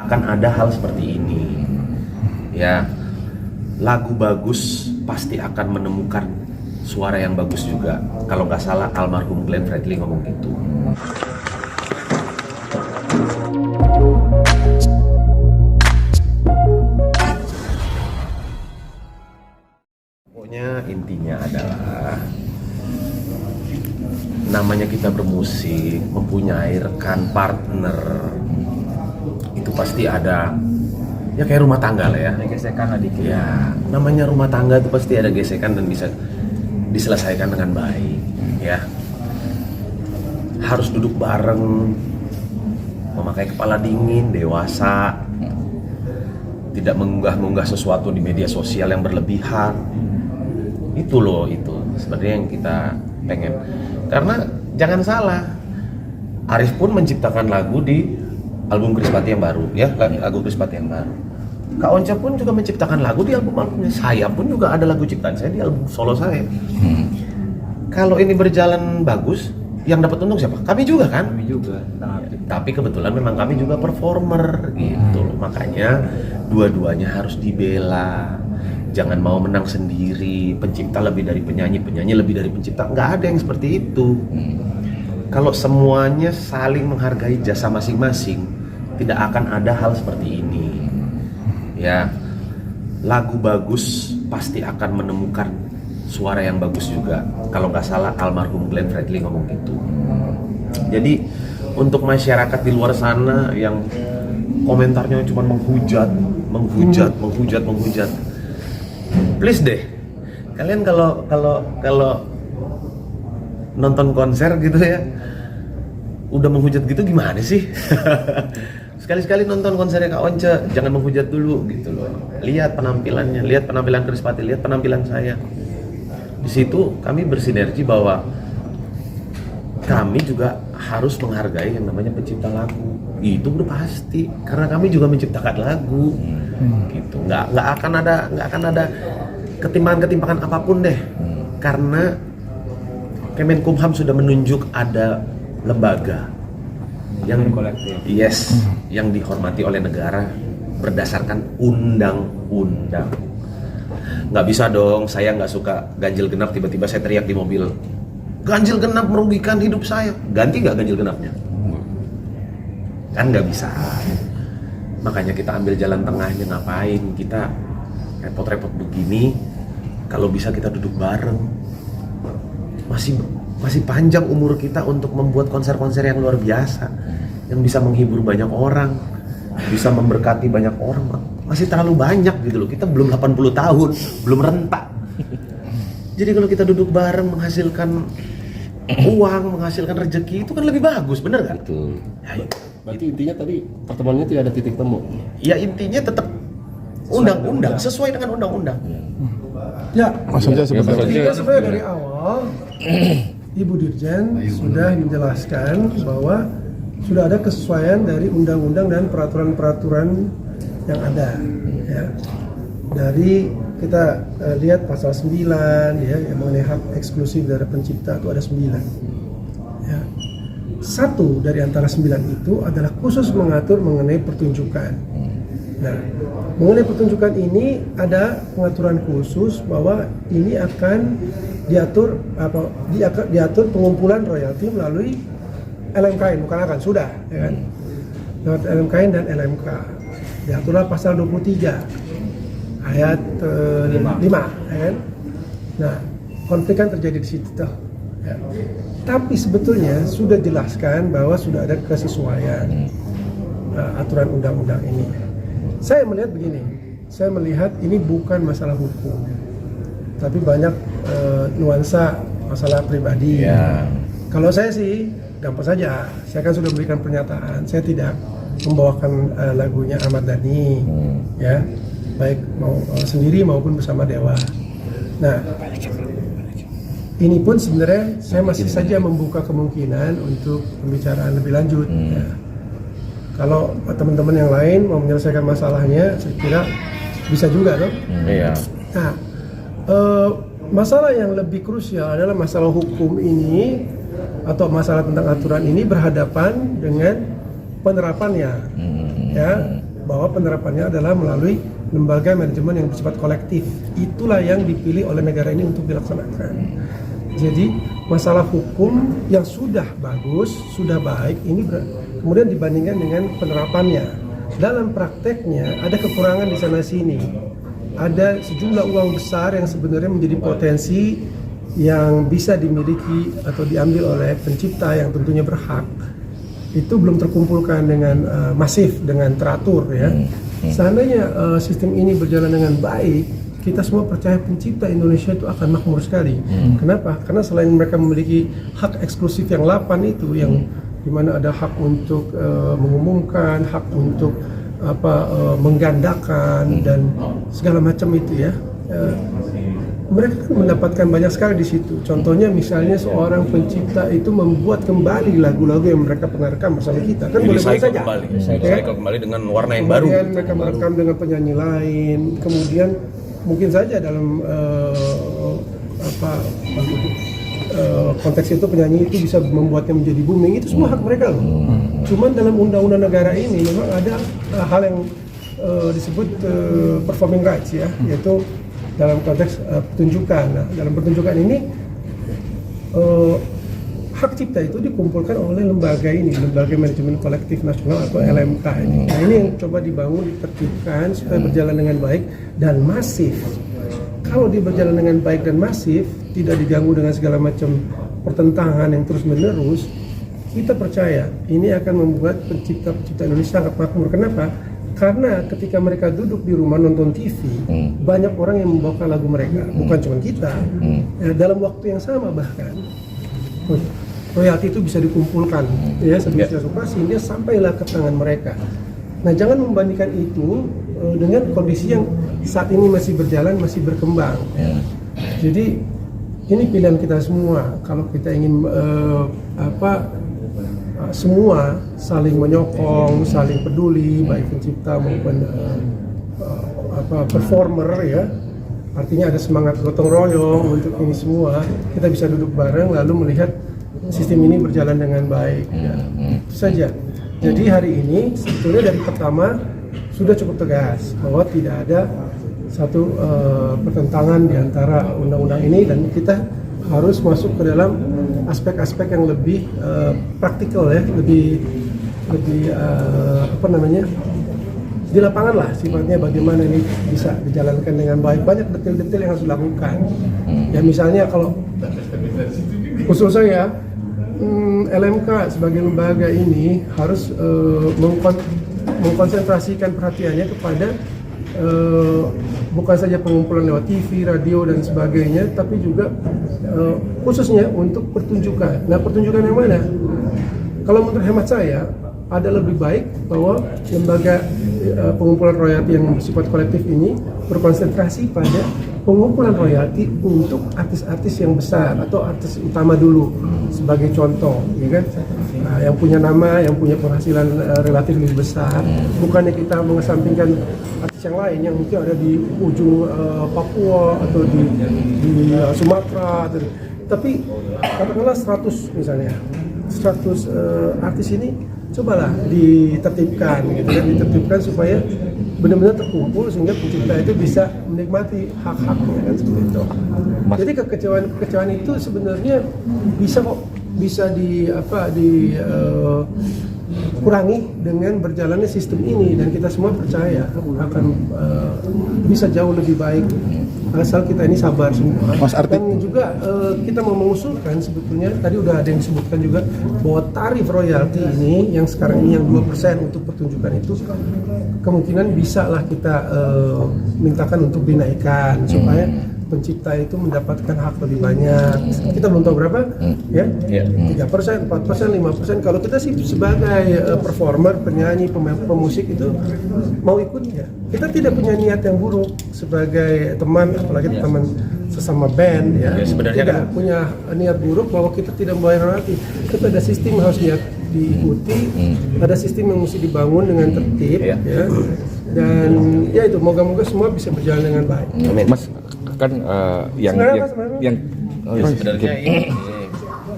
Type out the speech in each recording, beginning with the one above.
Akan ada hal seperti ini, ya. Lagu bagus pasti akan menemukan suara yang bagus juga. Kalau nggak salah almarhum Glenn Fredly ngomong gitu. Pokoknya intinya adalah namanya kita bermusik, mempunyai rekan partner, itu pasti ada, ya kayak rumah tangga lah ya. Ada gesekan lah dikit. Ya, namanya rumah tangga itu pasti ada gesekan dan bisa diselesaikan dengan baik, ya. Harus duduk bareng, memakai kepala dingin, dewasa, tidak mengunggah-unggah sesuatu di media sosial yang berlebihan. Itu loh, itu sebenarnya yang kita pengen. Karena jangan salah, Arif pun menciptakan lagu di album Krispati yang baru, ya, lagu Krispati yang baru. Kak Onca pun juga menciptakan lagu di albumnya. Saya pun juga ada lagu ciptaan saya di album solo saya. Kalau ini berjalan bagus, yang dapat untung siapa? Kami juga kan? Kami juga. Tapi kebetulan memang kami juga performer gitu loh. Makanya dua-duanya harus dibela. Jangan mau menang sendiri, pencipta lebih dari penyanyi, penyanyi lebih dari pencipta. Nggak ada yang seperti itu. Kalau semuanya saling menghargai jasa masing-masing, tidak akan ada hal seperti ini. Ya, lagu bagus pasti akan menemukan suara yang bagus juga. Kalau nggak salah almarhum Glenn Fredly ngomong gitu. Jadi untuk masyarakat di luar sana yang komentarnya cuma menghujat, please deh, kalian kalau nonton konser gitu ya, udah menghujat gitu gimana sih? Sekali-sekali nonton konsernya Kak Once, jangan menghujat dulu gitu loh. Lihat penampilannya, lihat penampilan Krispati, lihat penampilan saya. Di situ kami bersinergi bahwa kami juga harus menghargai yang namanya pencipta lagu. Itu udah pasti, karena kami juga menciptakan lagu. Gitu. Nggak akan ada ketimpangan apapun deh. Karena Kemenkumham sudah menunjuk ada lembaga yang kolektif, yang dihormati oleh negara berdasarkan undang-undang. Nggak bisa dong, saya nggak suka ganjil genap, tiba-tiba saya teriak di mobil, ganjil genap merugikan hidup saya, ganti nggak ganjil genapnya? Kan nggak bisa. Makanya kita ambil jalan tengahnya. Ngapain kita repot-repot begini? Kalau bisa kita duduk bareng. Masih panjang umur kita untuk membuat konser-konser yang luar biasa, yang bisa menghibur banyak orang, bisa memberkati banyak orang. Masih terlalu banyak gitu loh. Kita belum 80 tahun, belum rentak. Jadi kalau kita duduk bareng menghasilkan uang, menghasilkan rezeki, itu kan lebih bagus, bener kan? Betul. Ya, berarti intinya tadi pertemuannya tidak ada titik temu. ya intinya tetap undang-undang, sesuai dengan undang-undang. Ya, Maksudnya kita sebenarnya dari awal Ibu Dirjen sudah menjelaskan bahwa sudah ada kesesuaian dari undang-undang dan peraturan-peraturan yang ada. Ya. Dari kita lihat pasal 9 ya, yang mengenai hak eksklusif dari pencipta itu ada 9. Ya. Satu dari antara 9 itu adalah khusus mengatur mengenai pertunjukan. Nah, mengenai pertunjukan ini ada pengaturan khusus bahwa ini akan diatur pengumpulan royalti melalui LMKN, bukan akan, sudah ya kan, lewat LMKN dan LMK. Diaturlah pasal 23 ayat 5 ya kan. Nah, konflik kan terjadi di situ tuh. Ya. Tapi sebetulnya sudah jelaskan bahwa sudah ada kesesuaian aturan undang-undang ini. Saya melihat begini, saya melihat ini bukan masalah hukum, tapi banyak nuansa masalah pribadi. Ya. Kalau saya sih gampang saja, saya kan sudah memberikan pernyataan, saya tidak membawakan lagunya Ahmad Dhani, ya, baik mau sendiri maupun bersama Dewa. Nah, ini pun sebenarnya saya masih saja membuka kemungkinan untuk pembicaraan lebih lanjut. Ya. Kalau teman-teman yang lain mau menyelesaikan masalahnya, saya kira bisa juga, dong. Iya. Nah, masalah yang lebih krusial adalah masalah hukum ini atau masalah tentang aturan ini berhadapan dengan penerapannya. Ya, bahwa penerapannya adalah melalui lembaga manajemen yang bersifat kolektif. Itulah yang dipilih oleh negara ini untuk dilaksanakan. Jadi masalah hukum yang sudah bagus, sudah baik, ini kemudian dibandingkan dengan penerapannya. Dalam prakteknya ada kekurangan di sana sini. Ada sejumlah uang besar yang sebenarnya menjadi potensi yang bisa dimiliki atau diambil oleh pencipta yang tentunya berhak, itu belum terkumpulkan dengan masif, dengan teratur ya. Seandainya sistem ini berjalan dengan baik, kita semua percaya pencipta Indonesia itu akan makmur sekali. Kenapa? Karena selain mereka memiliki hak eksklusif yang 8 itu, yang dimana ada hak untuk mengumumkan, hak untuk menggandakan dan segala macam itu ya. Mereka kan mendapatkan banyak sekali di situ. Contohnya misalnya seorang pencipta itu membuat kembali lagu-lagu yang mereka pernah rekam bersama kita. Kan boleh saja. Recycle kembali dengan warna yang baru. Kemudian mereka merekam dengan penyanyi lain. Kemudian mungkin saja dalam konteks itu penyanyi itu bisa membuatnya menjadi booming. Itu semua hak mereka loh. Cuman dalam undang-undang negara ini memang ada hal yang disebut performing rights ya, yaitu dalam konteks pertunjukan. Nah, dalam pertunjukan ini hak cipta itu dikumpulkan oleh lembaga ini, Lembaga Manajemen Kolektif Nasional atau LMK ini. Nah, ini yang coba dibangun, ditertibkan supaya berjalan dengan baik dan masif. Kalau dia berjalan dengan baik dan masif, tidak diganggu dengan segala macam pertentangan yang terus-menerus, kita percaya ini akan membuat pencipta-pencipta Indonesia sangat makmur. Kenapa? Karena ketika mereka duduk di rumah nonton TV, banyak orang yang membawakan lagu mereka, bukan cuma kita. Ya, dalam waktu yang sama bahkan royalti itu bisa dikumpulkan ya sedemikian rupa sehingga sampailah ke tangan mereka. Nah, jangan membandingkan itu dengan kondisi yang saat ini masih berjalan, masih berkembang. Jadi ini pilihan kita semua. Kalau kita ingin semua saling menyokong, saling peduli, baik pencipta maupun performer ya. Artinya ada semangat gotong royong untuk ini semua. Kita bisa duduk bareng lalu melihat sistem ini berjalan dengan baik. Ya. Itu saja. Jadi hari ini sebetulnya dari pertama sudah cukup tegas bahwa tidak ada satu pertentangan di antara undang-undang ini dan kita harus masuk ke dalam aspek-aspek yang lebih praktikal ya, lebih di lapangan lah sifatnya, bagaimana ini bisa dijalankan dengan baik. Banyak detail-detail yang harus dilakukan. Ya misalnya kalau usul saya, LMK sebagai lembaga ini harus mengkonsentrasikan perhatiannya kepada bukan saja pengumpulan lewat TV, radio dan sebagainya, tapi juga khususnya untuk pertunjukan. Nah, pertunjukan yang mana? Kalau menurut hemat saya, ada lebih baik bahwa lembaga pengumpulan royalti yang bersifat kolektif ini berkonsentrasi pada pengumpulan royalti untuk artis-artis yang besar atau artis utama dulu sebagai contoh, ya kan? Nah, yang punya nama, yang punya penghasilan relatif lebih besar, bukannya kita mengesampingkan artis yang lain yang mungkin ada di ujung Papua atau di Sumatera, tapi katakanlah 100 misalnya, 100 artis ini cobalah ditertibkan gitu kan, ditertibkan supaya benar-benar terkumpul sehingga pencipta itu bisa menikmati hak-haknya kan seperti itu. Jadi kekecewaan itu sebenarnya bisa kurangi dengan berjalannya sistem ini, dan kita semua percaya akan bisa jauh lebih baik asal kita ini sabar semua. Dan juga kita mau mengusulkan, sebetulnya tadi udah ada yang disebutkan juga bahwa tarif royalti ini yang sekarang ini yang 2% untuk pertunjukan itu kemungkinan bisa lah kita mintakan untuk dinaikkan supaya pencipta itu mendapatkan hak lebih banyak. Kita belum tahu berapa, ya? 3%, 4%, 5%. Kalau kita sih sebagai performer, penyanyi, pemusik itu mau ikut ya. Kita tidak punya niat yang buruk sebagai teman, apalagi teman sesama band ya. Sebenarnya tidak kan punya niat buruk bahwa kita tidak membayar royalti. Itu ada sistem yang harus diikuti, ada sistem yang mesti dibangun dengan tertib ya. Dan ya itu, moga-moga semua bisa berjalan dengan baik. Amin. Mas, kan yang sebenarnya ini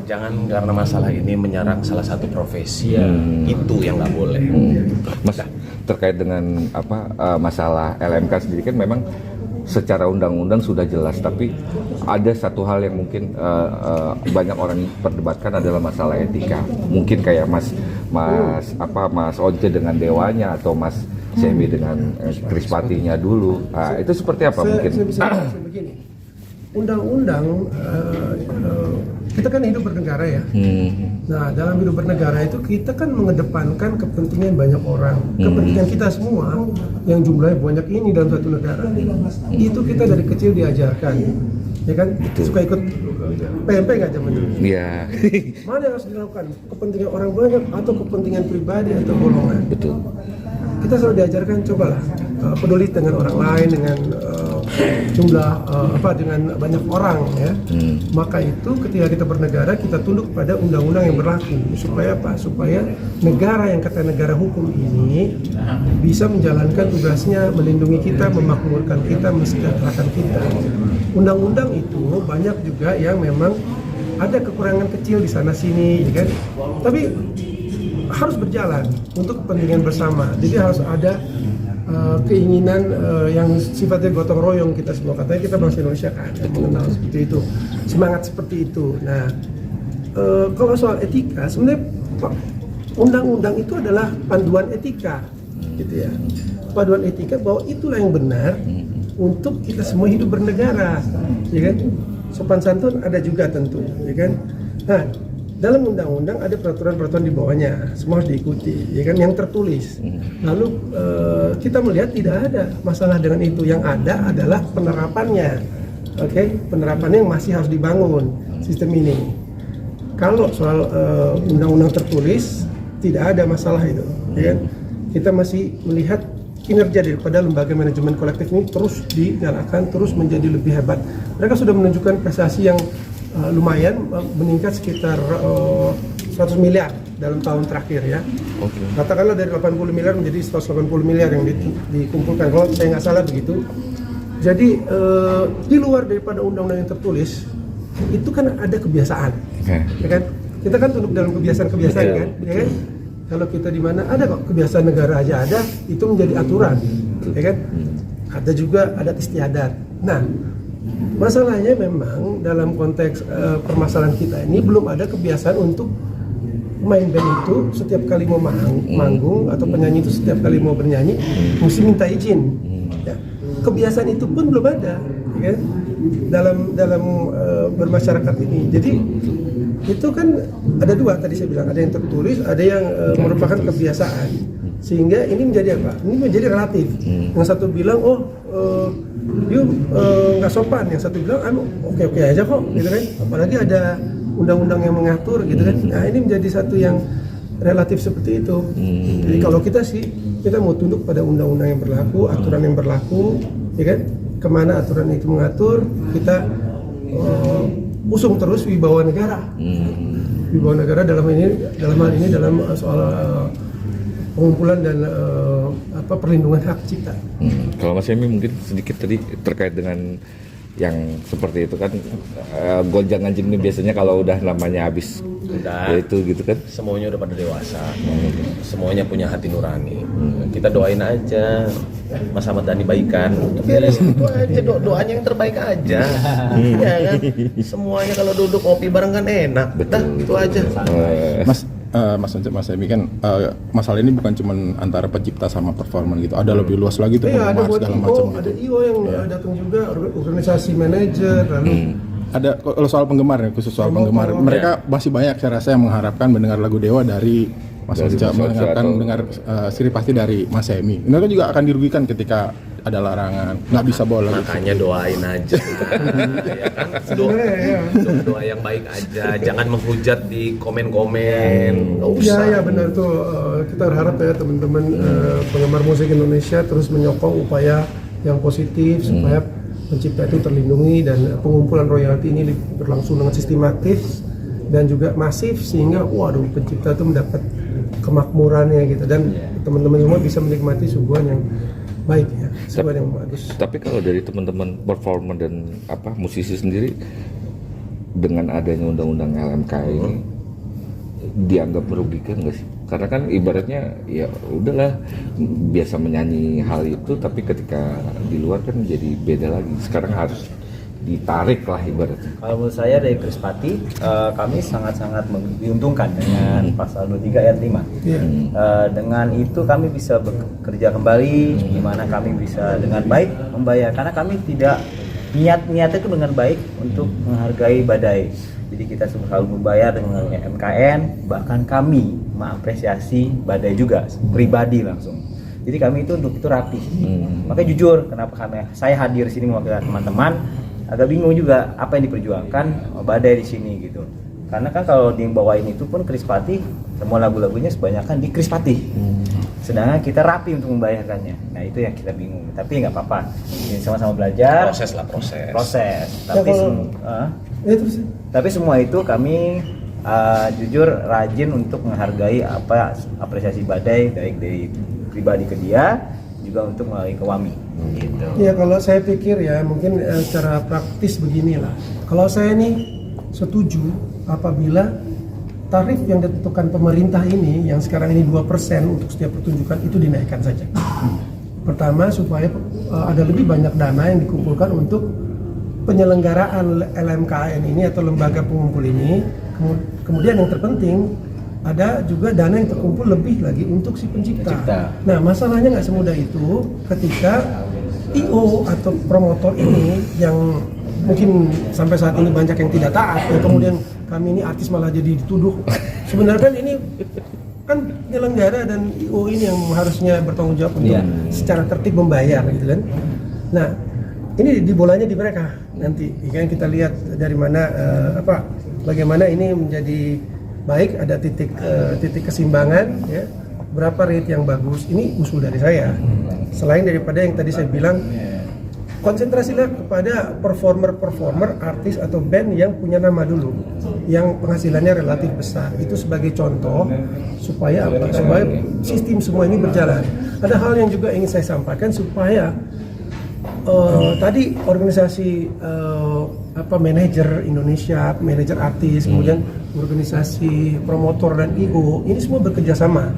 jangan karena masalah ini menyerang salah satu profesi, itu yang nggak boleh. Mas, terkait dengan masalah LMK sendiri kan memang secara undang-undang sudah jelas, tapi ada satu hal yang mungkin banyak orang perdebatkan adalah masalah etika. Mungkin kayak Mas Once dengan Dewanya atau Mas Semi dengan Krispatinya dulu. Itu seperti apa mungkin? Saya bisa begini. Undang-undang kita kan hidup bernegara ya. Nah, dalam hidup bernegara itu kita kan mengedepankan kepentingan banyak orang, kepentingan kita semua yang jumlahnya banyak ini dalam satu negara. Itu kita dari kecil diajarkan, ya kan? Suka ikut PMP nggak zaman dulu? Iya. Mana yang harus dilakukan? Kepentingan orang banyak atau kepentingan pribadi atau golongan? Betul. Kita selalu diajarkan cobalah peduli dengan orang lain, dengan jumlah dengan banyak orang ya. Maka itu ketika kita bernegara kita tunduk pada undang-undang yang berlaku supaya apa? Supaya negara yang kata negara hukum ini bisa menjalankan tugasnya melindungi kita, memakmurkan kita, mensejahterakan kita. Undang-undang itu banyak juga yang memang ada kekurangan kecil di sana sini, ya kan? Tapi harus berjalan untuk kepentingan bersama. Jadi harus ada keinginan yang sifatnya gotong royong kita semua. Katanya kita bangsa Indonesia kan mengenal seperti itu, semangat seperti itu. Nah, kalau soal etika sebenarnya undang-undang itu adalah panduan etika, gitu ya. Panduan etika bahwa itulah yang benar untuk kita semua hidup bernegara, ya kan? Sopan santun ada juga tentu, ya kan? Nah, dalam undang-undang ada peraturan-peraturan di bawahnya, semua harus diikuti, ya kan, yang tertulis. Lalu kita melihat tidak ada masalah dengan itu, yang ada adalah penerapannya, penerapannya yang masih harus dibangun sistem ini. Kalau soal undang-undang tertulis tidak ada masalah itu, ya kan? Kita masih melihat kinerja daripada lembaga manajemen kolektif ini terus digalakkan, terus menjadi lebih hebat. Mereka sudah menunjukkan prestasi yang lumayan, meningkat sekitar 100 miliar dalam tahun terakhir ya. Katakanlah dari 80 miliar menjadi 180 miliar yang dikumpulkan, kalau saya nggak salah begitu. Jadi di luar daripada undang-undang yang tertulis itu kan ada kebiasaan, ya kan? Kita kan tunduk dalam kebiasaan-kebiasaan kan, ya kan? Kalau kita di mana ada kok kebiasaan negara aja ada, itu menjadi aturan, ya kan? Ada juga adat istiadat. Nah, masalahnya memang dalam konteks permasalahan kita ini belum ada kebiasaan untuk main band itu setiap kali mau manggung atau penyanyi itu setiap kali mau bernyanyi mesti minta izin. Ya. Kebiasaan itu pun belum ada, ya, dalam bermasyarakat ini. Jadi itu kan ada dua tadi saya bilang, ada yang tertulis, ada yang merupakan kebiasaan. Sehingga ini menjadi apa? Ini menjadi relatif. Yang satu bilang dia nggak sopan, yang satu bilang oke aja kok, gitu kan. Apalagi ada undang-undang yang mengatur, gitu kan. Nah, ini menjadi satu yang relatif seperti itu. Jadi kalau kita mau tunduk pada undang-undang yang berlaku, aturan yang berlaku, ya kan. Kemana aturan itu mengatur, kita usung terus wibawa negara. Wibawa negara dalam hal ini dalam soal pengumpulan dan perlindungan hak cipta. Kalau Mas Emi mungkin sedikit tadi terkait dengan yang seperti itu kan, gonjang-ganjing ini biasanya kalau udah namanya habis ya itu gitu kan. Semuanya udah pada dewasa, semuanya punya hati nurani. Kita doain aja Mas Ahmad Dhani baikan. Beres itu aja, doanya yang terbaik aja. Iya kan? Semuanya kalau duduk ngopi bareng kan enak. Betul. Itu aja. Mas Once, Mas Emi kan masalah ini bukan cuma antara pencipta sama performer gitu, ada lebih luas lagi tuh, ada buat segala IO, macam ada gitu. IO yang datang juga, organisasi manajer, lalu Ada kalau soal penggemar ya, khusus soal penggemar, mereka masih banyak saya rasa yang mengharapkan mendengar lagu Dewa dari Mas Once, mendengarkan mendengar Sri Pasti dari Mas Emi. Mereka juga akan dirugikan ketika ada larangan, nggak bisa bawa lagu. Makanya doain aja. Ya kan? Doa yang baik aja, jangan menghujat di komen-komen. Nggak usah. Ya benar tuh. Kita berharap ya teman-teman penggemar musik Indonesia terus menyokong upaya yang positif supaya pencipta itu terlindungi dan pengumpulan royalti ini berlangsung dengan sistematis dan juga masif sehingga pencipta itu mendapat kemakmurannya gitu, dan teman-teman semua bisa menikmati suguhan yang baik ya, suguhan yang bagus. Tapi kalau dari teman-teman performer dan musisi sendiri, dengan adanya undang-undang LMK ini dianggap merugikan nggak sih? Karena kan ibaratnya ya udahlah biasa menyanyi hal itu, tapi ketika di luar kan jadi beda lagi. Sekarang harus ditarik lah ibaratnya. Kalau menurut saya dari Krispati, kami sangat-sangat diuntungkan dengan pasal 23 ayat 5. Dengan itu kami bisa bekerja kembali, di mana kami bisa dengan baik membayar, karena kami tidak niatnya itu dengan baik untuk menghargai Badai. Jadi kita selalu membayar dengan MKN, bahkan kami mengapresiasi Badai juga pribadi langsung. Jadi kami itu untuk itu rapi. Makanya jujur, kenapa saya hadir sini mewakili teman-teman, agak bingung juga apa yang diperjuangkan Badai di sini gitu. Karena kan kalau dibawain itu pun Krispati, semua lagu-lagunya sebanyakan di Krispati. Sedangkan kita rapi untuk membayarkannya. Nah itu yang kita bingung. Tapi nggak apa-apa. Ini sama-sama belajar. Proses. Tapi tapi semua itu kami jujur rajin untuk menghargai apresiasi Badai, baik dari pribadi ke dia, juga untuk melalui ke WAMI. Gitu. Ya kalau saya pikir ya mungkin secara praktis beginilah. Kalau saya nih setuju apabila tarif yang ditentukan pemerintah ini yang sekarang ini 2% untuk setiap pertunjukan itu dinaikkan saja. Pertama supaya ada lebih banyak dana yang dikumpulkan untuk penyelenggaraan LMKN ini atau lembaga pengumpul ini. Kemudian yang terpenting ada juga dana yang terkumpul lebih lagi untuk si pencipta. Nah masalahnya nggak semudah itu ketika IO atau promotor ini yang mungkin sampai saat ini banyak yang tidak taat ya, kemudian kami ini artis malah jadi dituduh. Sebenarnya kan ini kan penyelenggara dan IO ini yang harusnya bertanggung jawab untuk secara tertib membayar gitu kan. Nah ini di bolanya di mereka nanti kan kita lihat dari mana bagaimana ini menjadi baik, ada titik keseimbangan ya, berapa rate yang bagus. Ini usul dari saya. Selain daripada yang tadi saya bilang, konsentrasilah kepada performer, artis atau band yang punya nama dulu, yang penghasilannya relatif besar. Itu sebagai contoh supaya supaya sistem semua ini berjalan. Ada hal yang juga ingin saya sampaikan supaya tadi organisasi manajer Indonesia, manajer artis, kemudian organisasi promotor dan IO ini semua bekerja sama.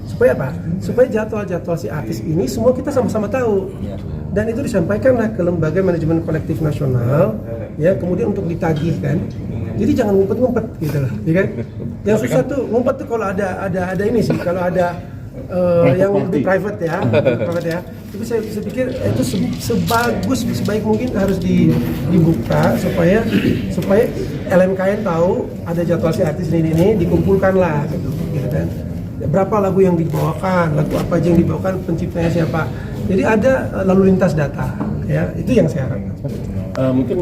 Supaya apa? Supaya jadwal-jadwal si artis ini semua kita sama-sama tahu. Dan itu disampaikanlah ke lembaga manajemen kolektif nasional, ya kemudian untuk ditagih kan. Jadi jangan ngumpet-ngumpet gitu lah, ya kan? Yang susah tuh ngumpet tuh kalau ada ini sih, kalau ada yang lebih private ya. Tapi saya pikir itu sebaik mungkin harus dibuka supaya LMKN tahu ada jadwal si artis ini dikumpulkan lah gitu kan. Berapa lagu yang dibawakan, lagu apa aja yang dibawakan, penciptanya siapa. Jadi ada lalu lintas data ya, itu yang saya harapkan. Mungkin